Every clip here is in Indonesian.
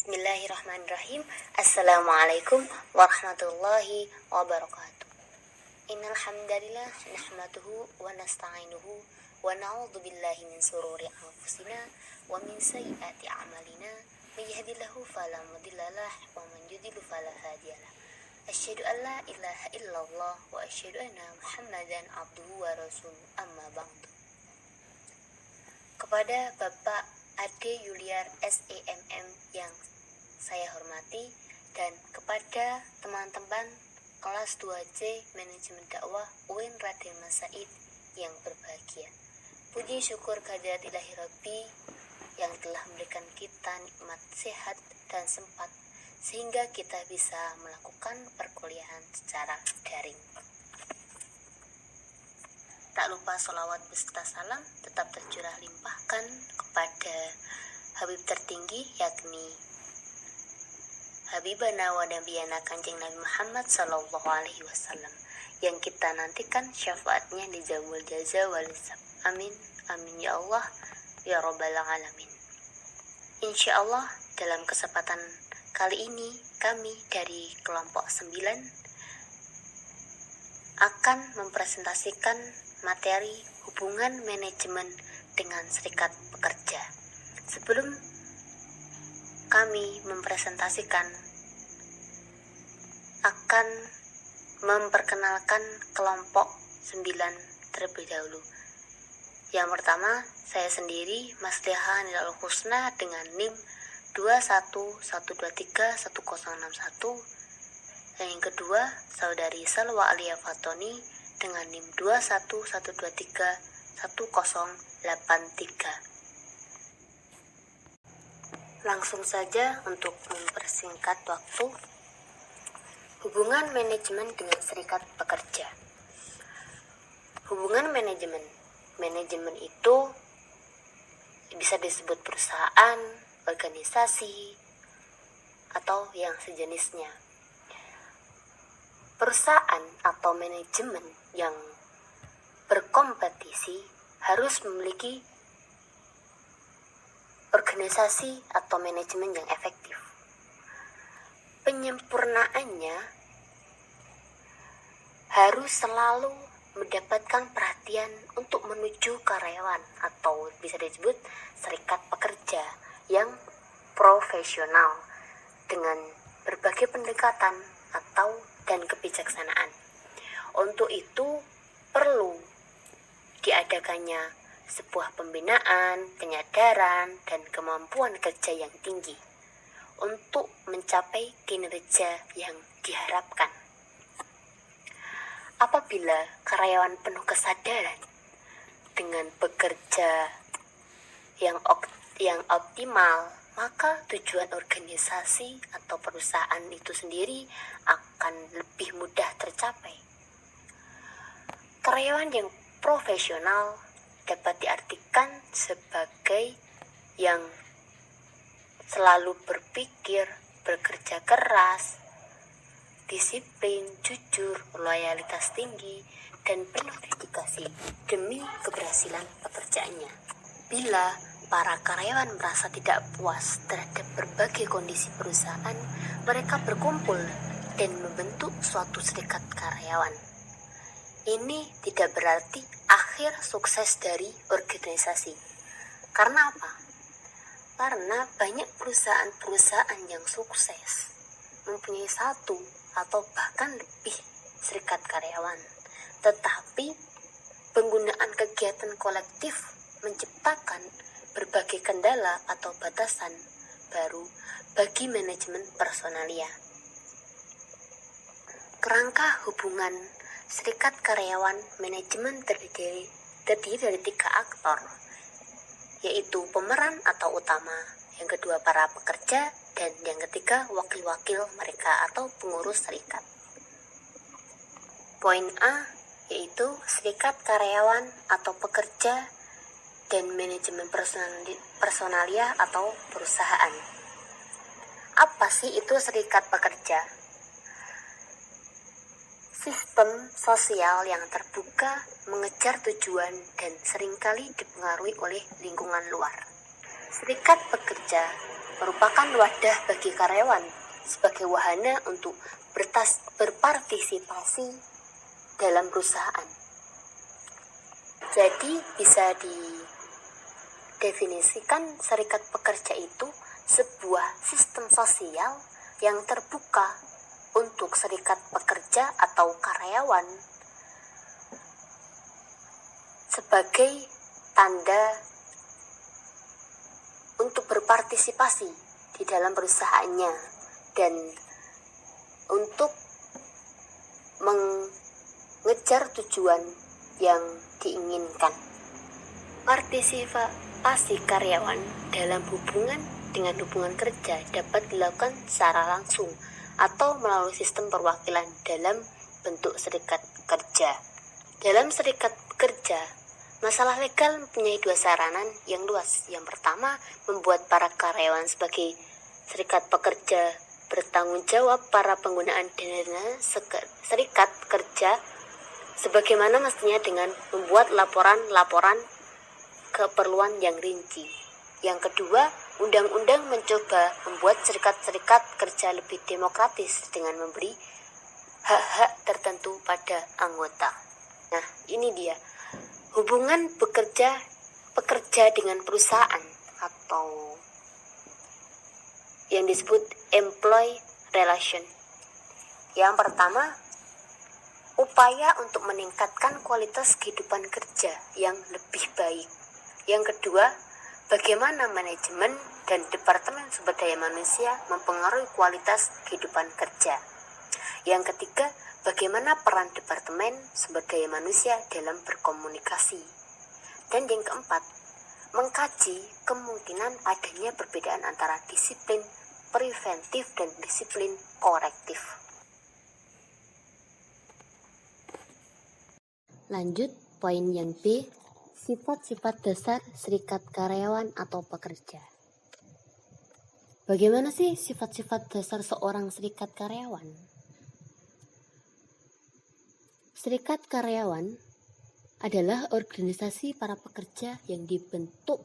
Bismillahirrahmanirrahim. Assalamualaikum warahmatullahi wabarakatuh. Innal hamdalillah nahmaduhu wa nasta'inuhu wa na'udzu billahi min shururi anfusina wa min sayyiati a'malina. May yahdihillahu fala mudhillalah wa man yudhlil fala hadiyalah. Asyhadu an la ilaha illallah wa asyhadu anna Muhammadan abduhu wa rasuluhu, amma ba'du. Kepada Bapak Ade Yuliar SEMM yang saya hormati, dan kepada teman-teman kelas 2C Manajemen Dakwah UIN Raden Mas Said yang berbahagia. Puji syukur kehadirat Ilahi Rabbi yang telah memberikan kita nikmat sehat dan sempat sehingga kita bisa melakukan perkuliahan secara daring. Tak lupa sholawat beserta salam tetap tercurah limpahkan kepada Habib tertinggi, yakni Habibana wa Nabiyana Kanjeng Nabi Muhammad Sallallahu Alaihi Wasallam, yang kita nantikan syafaatnya di Jamul Jaza wal Hisab. Amin, amin ya Allah, ya Rabbal Alamin. Insya Allah dalam kesempatan kali ini kami dari kelompok 9 akan mempresentasikan materi hubungan manajemen dengan serikat pekerja. Sebelum kami mempresentasikan, akan memperkenalkan kelompok 9 terlebih dahulu. Yang pertama, saya sendiri, Mas Leha Nilal Husna dengan NIM 211231061. Dan yang kedua, Saudari Salwa Alia Fatoni dengan NIM 211231083. Langsung saja untuk mempersingkat waktu. Hubungan manajemen dengan serikat pekerja. Hubungan manajemen itu bisa disebut perusahaan, organisasi, atau yang sejenisnya. Perusahaan atau manajemen yang berkompetisi harus memiliki organisasi atau manajemen yang efektif. Penyempurnaannya harus selalu mendapatkan perhatian untuk menuju karyawan atau bisa disebut serikat pekerja yang profesional dengan berbagai pendekatan dan kebijaksanaan. Untuk itu perlu diadakannya sebuah pembinaan, penyadaran, dan kemampuan kerja yang tinggi untuk mencapai kinerja yang diharapkan. Apabila karyawan penuh kesadaran dengan bekerja yang optimal, maka tujuan organisasi atau perusahaan itu sendiri akan lebih mudah tercapai. Karyawan yang profesional dapat diartikan sebagai yang selalu berpikir, bekerja keras, disiplin, jujur, loyalitas tinggi, dan penuh dedikasi demi keberhasilan pekerjaannya. Bila para karyawan merasa tidak puas terhadap berbagai kondisi perusahaan, mereka berkumpul dan membentuk suatu serikat karyawan. Ini tidak berarti akhir sukses dari organisasi. Karena apa? Karena banyak perusahaan-perusahaan yang sukses mempunyai satu atau bahkan lebih serikat karyawan. Tetapi penggunaan kegiatan kolektif menciptakan berbagai kendala atau batasan baru bagi manajemen personalia. Kerangka hubungan serikat karyawan manajemen terdiri dari 3 aktor, yaitu pemeran atau utama, yang kedua para pekerja, dan yang ketiga wakil-wakil mereka atau pengurus serikat. Poin A yaitu serikat karyawan atau pekerja dan manajemen personalia atau perusahaan. Apa sih itu serikat pekerja? Sistem sosial yang terbuka, mengejar tujuan, dan seringkali dipengaruhi oleh lingkungan luar. Serikat pekerja merupakan wadah bagi karyawan sebagai wahana untuk berpartisipasi dalam perusahaan. Jadi bisa didefinisikan serikat pekerja itu sebuah sistem sosial yang terbuka untuk serikat pekerja atau karyawan sebagai tanda untuk berpartisipasi di dalam perusahaannya dan untuk mengejar tujuan yang diinginkan. Partisipasi karyawan dalam hubungan dengan hubungan kerja dapat dilakukan secara langsung atau melalui sistem perwakilan dalam bentuk serikat kerja. Dalam serikat kerja, masalah legal mempunyai dua saranan yang luas. Yang pertama, membuat para karyawan sebagai serikat pekerja bertanggung jawab para penggunaan dana serikat kerja sebagaimana mestinya dengan membuat laporan-laporan keperluan yang rinci. Yang kedua, undang-undang mencoba membuat serikat-serikat kerja lebih demokratis dengan memberi hak-hak tertentu pada anggota. Nah, ini dia hubungan pekerja dengan perusahaan atau yang disebut employee relation. Yang pertama, upaya untuk meningkatkan kualitas kehidupan kerja yang lebih baik. Yang kedua, bagaimana manajemen dan departemen sumber daya manusia mempengaruhi kualitas kehidupan kerja. Yang ketiga, bagaimana peran departemen sumber daya manusia dalam berkomunikasi. Dan yang keempat, mengkaji kemungkinan adanya perbedaan antara disiplin preventif dan disiplin korektif. Lanjut poin yang B, sifat-sifat dasar serikat karyawan atau pekerja. Bagaimana sih sifat-sifat dasar seorang serikat karyawan? Serikat karyawan adalah organisasi para pekerja yang dibentuk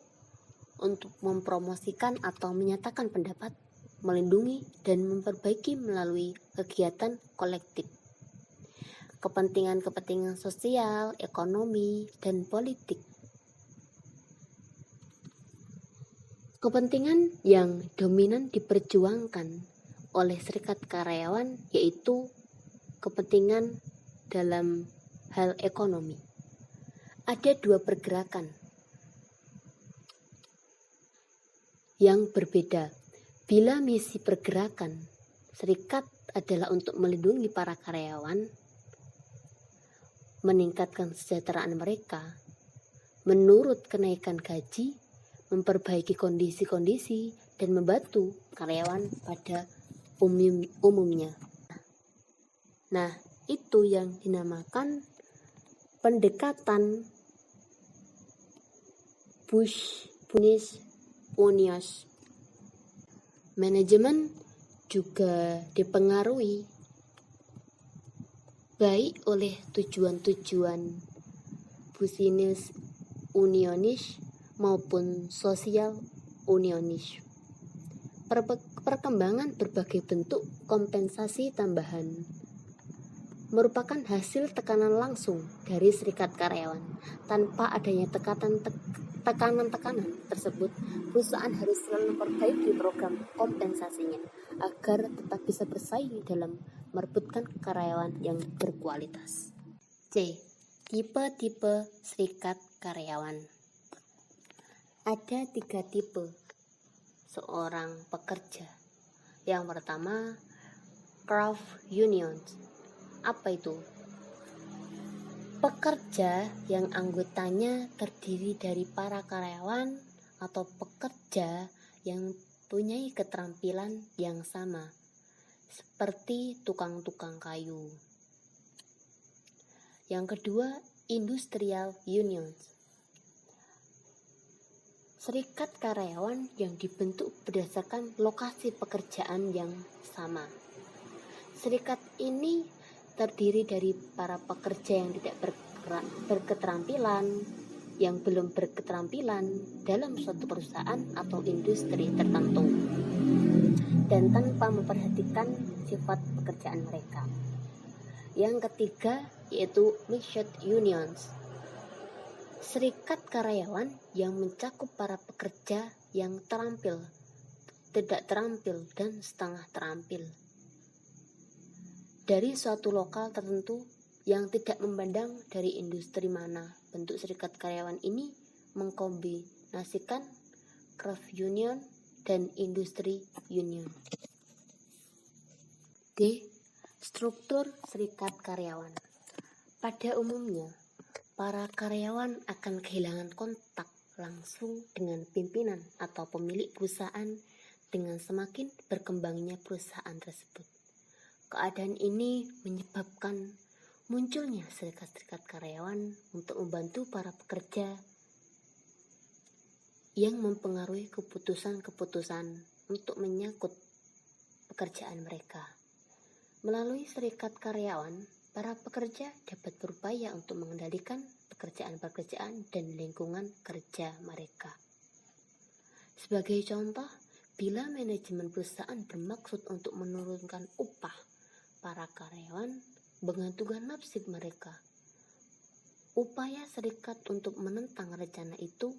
untuk mempromosikan atau menyatakan pendapat, melindungi dan memperbaiki melalui kegiatan kolektif. Kepentingan-kepentingan sosial, ekonomi, dan politik. Kepentingan yang dominan diperjuangkan oleh serikat karyawan yaitu kepentingan dalam hal ekonomi. Ada dua pergerakan yang berbeda. Bila misi pergerakan serikat adalah untuk melindungi para karyawan, meningkatkan kesejahteraan mereka, menurut kenaikan gaji, memperbaiki kondisi-kondisi, dan membantu karyawan pada umumnya. Nah, itu yang dinamakan pendekatan Bush-Unions. Manajemen juga dipengaruhi baik oleh tujuan-tujuan Business Unionis maupun Social Unionis. Perkembangan berbagai bentuk kompensasi tambahan merupakan hasil tekanan langsung dari serikat karyawan. Tanpa adanya tekanan-tekanan tersebut, perusahaan harus selalu memperbaiki program kompensasinya agar tetap bisa bersaing dalam merebutkan karyawan yang berkualitas. C. Tipe-tipe serikat karyawan. Ada 3 tipe seorang pekerja. Yang pertama, craft unions. Apa itu? Pekerja yang anggotanya terdiri dari para karyawan atau pekerja yang mempunyai keterampilan yang sama, seperti tukang-tukang kayu. Yang kedua, industrial unions. Serikat karyawan yang dibentuk berdasarkan lokasi pekerjaan yang sama. Serikat ini terdiri dari para pekerja yang tidak berketerampilan, yang belum berketerampilan dalam suatu perusahaan atau industri tertentu dan tanpa memperhatikan sifat pekerjaan mereka. Yang ketiga yaitu mixed unions, serikat karyawan yang mencakup para pekerja yang terampil, tidak terampil, dan setengah terampil dari suatu lokal tertentu yang tidak memandang dari industri mana. Bentuk serikat karyawan ini mengkombinasikan craft union dan industri union. D. Struktur serikat karyawan. Pada umumnya, para karyawan akan kehilangan kontak langsung dengan pimpinan atau pemilik perusahaan dengan semakin berkembangnya perusahaan tersebut. Keadaan ini menyebabkan munculnya serikat-serikat karyawan untuk membantu para pekerja yang mempengaruhi keputusan-keputusan untuk menyangkut pekerjaan mereka. Melalui serikat karyawan, para pekerja dapat berupaya untuk mengendalikan pekerjaan-pekerjaan dan lingkungan kerja mereka. Sebagai contoh, bila manajemen perusahaan bermaksud untuk menurunkan upah para karyawan, menggantungkan nasib mereka. Upaya serikat untuk menentang rencana itu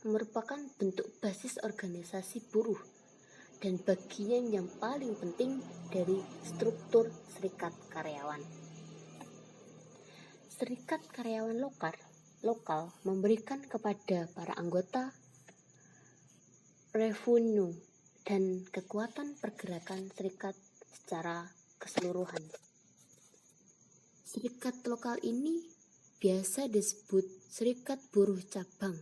merupakan bentuk basis organisasi buruh dan bagian yang paling penting dari struktur serikat karyawan. Serikat karyawan lokal memberikan kepada para anggota revenue dan kekuatan pergerakan serikat secara keseluruhan. Serikat lokal ini biasa disebut serikat buruh cabang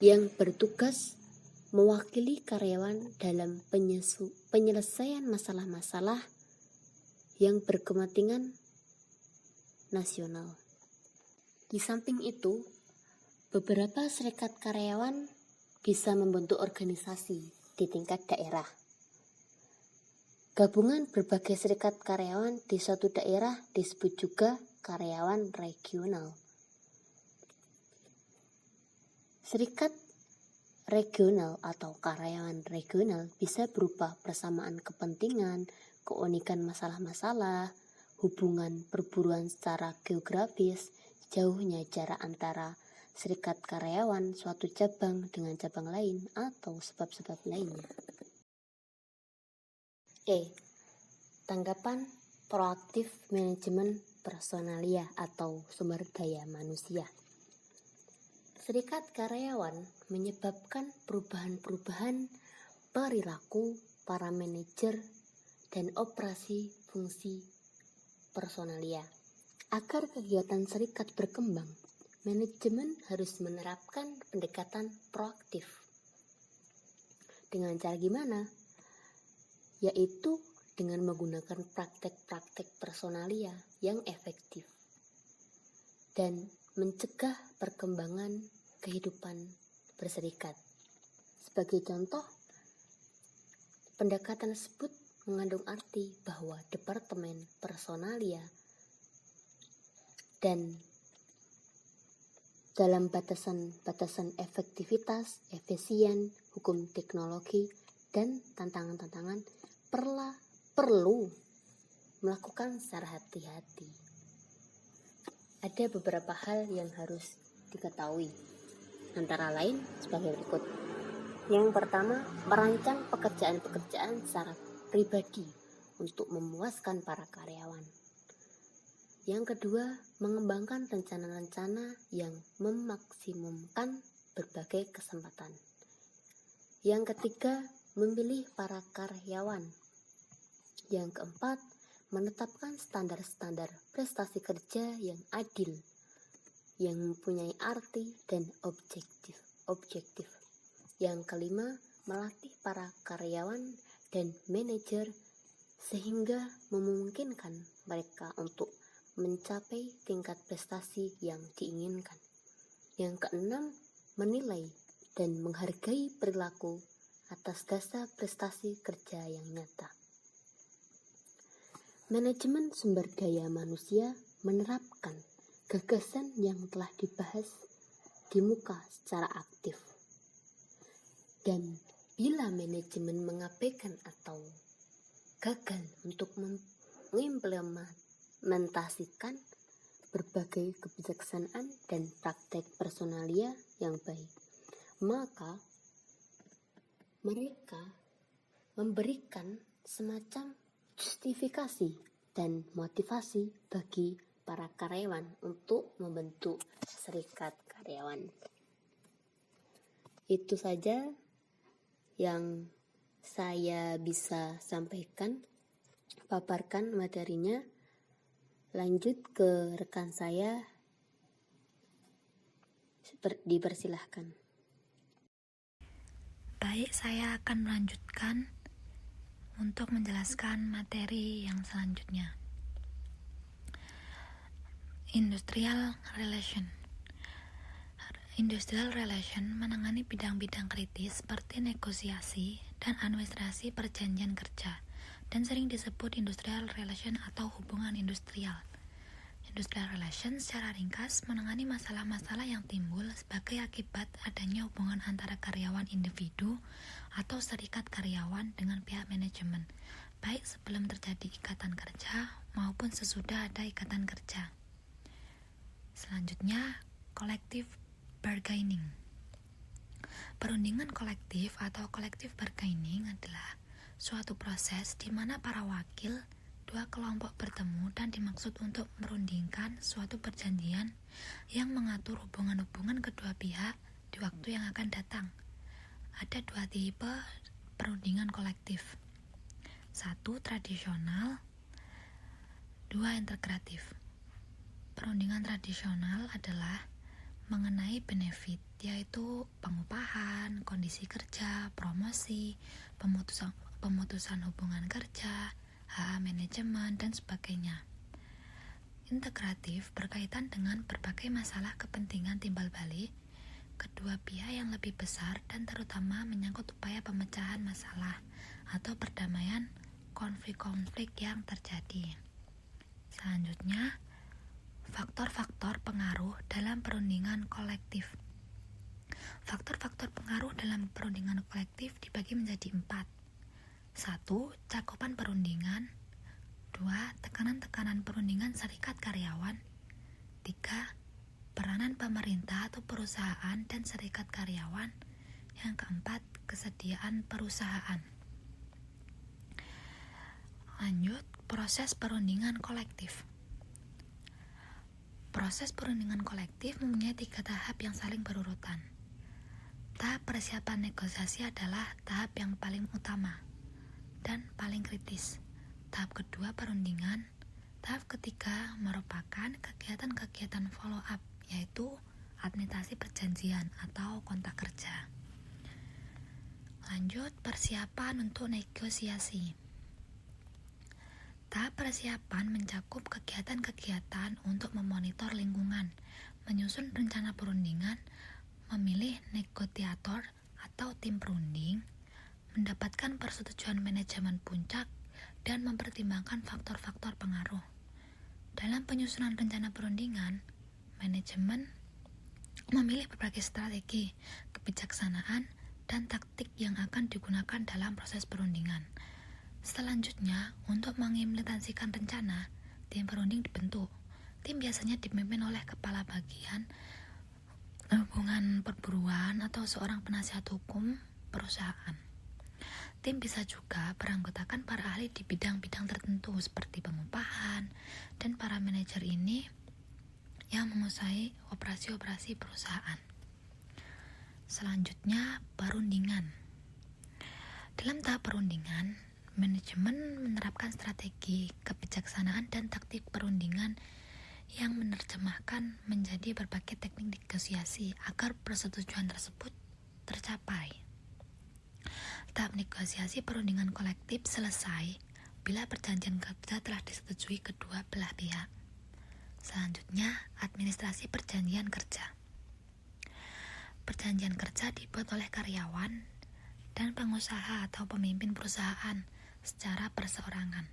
yang bertugas mewakili karyawan dalam penyelesaian masalah-masalah yang berkepentingan nasional. Di samping itu, beberapa serikat karyawan bisa membentuk organisasi di tingkat daerah. Gabungan berbagai serikat karyawan di suatu daerah disebut juga karyawan regional. Serikat regional atau karyawan regional bisa berupa persamaan kepentingan, keunikan masalah-masalah, hubungan perburuan secara geografis, jauhnya jarak antara serikat karyawan suatu cabang dengan cabang lain, atau sebab-sebab lainnya. Tanggapan proaktif manajemen personalia atau sumber daya manusia. Serikat karyawan menyebabkan perubahan-perubahan perilaku para manajer dan operasi fungsi personalia. Agar kegiatan serikat berkembang, manajemen harus menerapkan pendekatan proaktif. Dengan cara gimana? Yaitu dengan menggunakan praktek-praktek personalia yang efektif dan mencegah perkembangan kehidupan berserikat. Sebagai contoh, pendekatan tersebut mengandung arti bahwa departemen personalia dan dalam batasan efektivitas, efisien, hukum teknologi, dan tantangan-tantangan perlu melakukan secara hati-hati. Ada beberapa hal yang harus diketahui, antara lain sebagai berikut. Yang pertama, merancang pekerjaan-pekerjaan secara pribadi untuk memuaskan para karyawan. Yang kedua, mengembangkan rencana-rencana yang memaksimumkan berbagai kesempatan. Yang ketiga, memilih para karyawan. Yang keempat, menetapkan standar-standar prestasi kerja yang adil, yang mempunyai arti dan objektif. Yang kelima, melatih para karyawan dan manajer sehingga memungkinkan mereka untuk mencapai tingkat prestasi yang diinginkan. Yang keenam, menilai dan menghargai perilaku atas dasar prestasi kerja yang nyata. Manajemen sumber daya manusia menerapkan gagasan yang telah dibahas di muka secara aktif. Dan bila manajemen mengabaikan atau gagal untuk mengimplementasikan berbagai kebijaksanaan dan praktek personalia yang baik, maka mereka memberikan semacam justifikasi dan motivasi bagi para karyawan untuk membentuk serikat karyawan. Itu saja yang saya bisa sampaikan, paparkan materinya. Lanjut ke rekan saya, dipersilahkan. Baik, saya akan melanjutkan untuk menjelaskan materi yang selanjutnya. Industrial Relation. Industrial Relation menangani bidang-bidang kritis seperti negosiasi dan administrasi perjanjian kerja, dan sering disebut Industrial Relation atau hubungan industrial. Industrial Relation secara ringkas menangani masalah-masalah yang timbul sebagai akibat adanya hubungan antara karyawan individu atau serikat karyawan dengan pihak manajemen, baik sebelum terjadi ikatan kerja maupun sesudah ada ikatan kerja. Selanjutnya, collective bargaining. Perundingan kolektif atau collective bargaining adalah suatu proses di mana para wakil dua kelompok bertemu dan dimaksud untuk merundingkan suatu perjanjian yang mengatur hubungan-hubungan kedua pihak di waktu yang akan datang. Ada dua tipe perundingan kolektif. 1. Tradisional. 2. Integratif. Perundingan tradisional adalah mengenai benefit, yaitu pengupahan, kondisi kerja, promosi, pemutusan hubungan kerja, hak manajemen, dan sebagainya. Integratif berkaitan dengan berbagai masalah kepentingan timbal balik kedua pihak yang lebih besar dan terutama menyangkut upaya pemecahan masalah atau perdamaian konflik-konflik yang terjadi. Selanjutnya, faktor-faktor pengaruh dalam perundingan kolektif. Faktor-faktor pengaruh dalam perundingan kolektif dibagi menjadi 4. 1. Cakupan perundingan. 2. Tekanan-tekanan perundingan serikat karyawan. 3. Peranan pemerintah atau perusahaan dan serikat karyawan. Yang keempat, kesediaan perusahaan. Lanjut, proses perundingan kolektif. Proses perundingan kolektif mempunyai 3 tahap yang saling berurutan. Tahap persiapan negosiasi adalah tahap yang paling utama dan paling kritis. Tahap kedua perundingan. Tahap ketiga merupakan kegiatan-kegiatan follow up, yaitu administrasi perjanjian atau kontrak kerja. Lanjut, persiapan untuk negosiasi. Tahap persiapan mencakup kegiatan-kegiatan untuk memonitor lingkungan, menyusun rencana perundingan, memilih negosiator atau tim perunding, mendapatkan persetujuan manajemen puncak, dan mempertimbangkan faktor-faktor pengaruh. Dalam penyusunan rencana perundingan, manajemen memilih berbagai strategi, kebijaksanaan, dan taktik yang akan digunakan dalam proses perundingan. Selanjutnya, untuk mengimplementasikan rencana, tim perunding dibentuk. Tim biasanya dipimpin oleh kepala bagian hubungan perburuan atau seorang penasihat hukum perusahaan. Tim bisa juga beranggotakan para ahli di bidang-bidang tertentu seperti pengupahan, dan para manajer ini yang menguasai operasi-operasi perusahaan. Selanjutnya, perundingan. Dalam tahap perundingan, manajemen menerapkan strategi, kebijaksanaan, dan taktik perundingan yang menerjemahkan menjadi berbagai teknik negosiasi agar persetujuan tersebut tercapai. Tahap negosiasi perundingan kolektif selesai bila perjanjian kerja telah disetujui kedua belah pihak. Selanjutnya, administrasi perjanjian kerja. Perjanjian kerja dibuat oleh karyawan dan pengusaha atau pemimpin perusahaan secara perseorangan.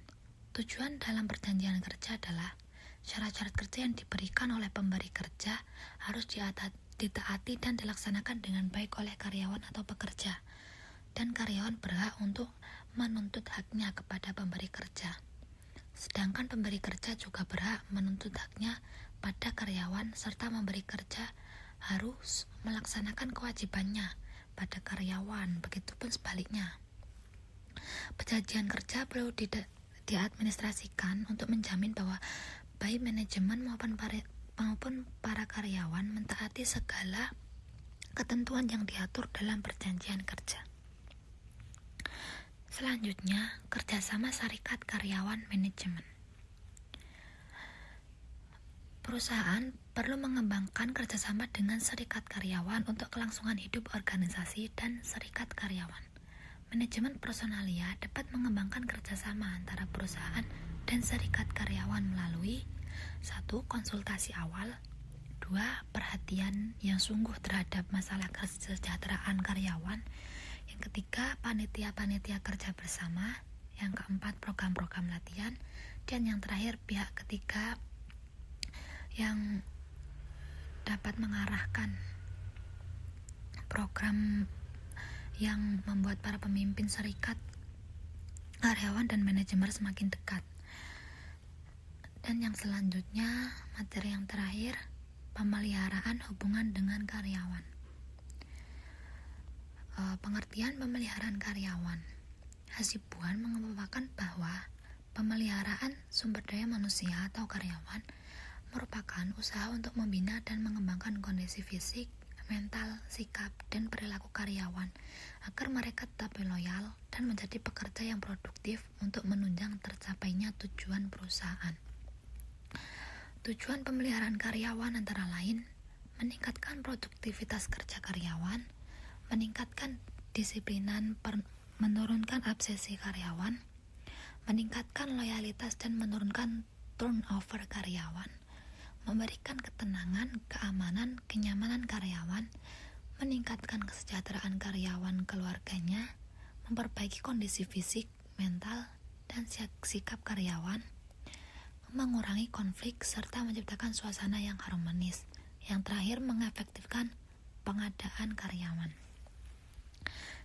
Tujuan dalam perjanjian kerja adalah syarat-syarat kerja yang diberikan oleh pemberi kerja harus ditaati dan dilaksanakan dengan baik oleh karyawan atau pekerja, dan karyawan berhak untuk menuntut haknya kepada pemberi kerja. Sedangkan pemberi kerja juga berhak menuntut haknya pada karyawan, serta memberi kerja harus melaksanakan kewajibannya pada karyawan, begitupun sebaliknya. Perjanjian kerja perlu diadministrasikan untuk menjamin bahwa baik manajemen maupun para karyawan mentaati segala ketentuan yang diatur dalam perjanjian kerja. Selanjutnya, kerjasama syarikat karyawan manajemen. Perusahaan perlu mengembangkan kerjasama dengan serikat karyawan untuk kelangsungan hidup organisasi dan serikat karyawan. Manajemen personalia dapat mengembangkan kerjasama antara perusahaan dan serikat karyawan melalui 1. Konsultasi awal, 2. Perhatian yang sungguh terhadap masalah kesejahteraan karyawan, yang ketiga panitia-panitia kerja bersama, yang keempat program-program latihan, dan yang terakhir pihak ketiga yang dapat mengarahkan program yang membuat para pemimpin serikat, karyawan, dan manajemen semakin dekat. Dan yang selanjutnya, materi yang terakhir, pemeliharaan hubungan dengan karyawan. Pengertian pemeliharaan karyawan. Hasibuan mengemukakan bahwa pemeliharaan sumber daya manusia atau karyawan merupakan usaha untuk membina dan mengembangkan kondisi fisik, mental, sikap, dan perilaku karyawan agar mereka tetap loyal dan menjadi pekerja yang produktif untuk menunjang tercapainya tujuan perusahaan. Tujuan pemeliharaan karyawan antara lain meningkatkan produktivitas kerja karyawan, meningkatkan disiplinan, menurunkan obsesi karyawan, meningkatkan loyalitas dan menurunkan turnover karyawan, memberikan ketenangan, keamanan, kenyamanan karyawan, meningkatkan kesejahteraan karyawan keluarganya, memperbaiki kondisi fisik, mental, dan sikap karyawan, mengurangi konflik, serta menciptakan suasana yang harmonis. Yang terakhir, mengefektifkan pengadaan karyawan.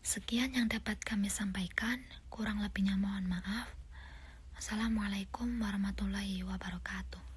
Sekian yang dapat kami sampaikan, kurang lebihnya mohon maaf. Wassalamualaikum warahmatullahi wabarakatuh.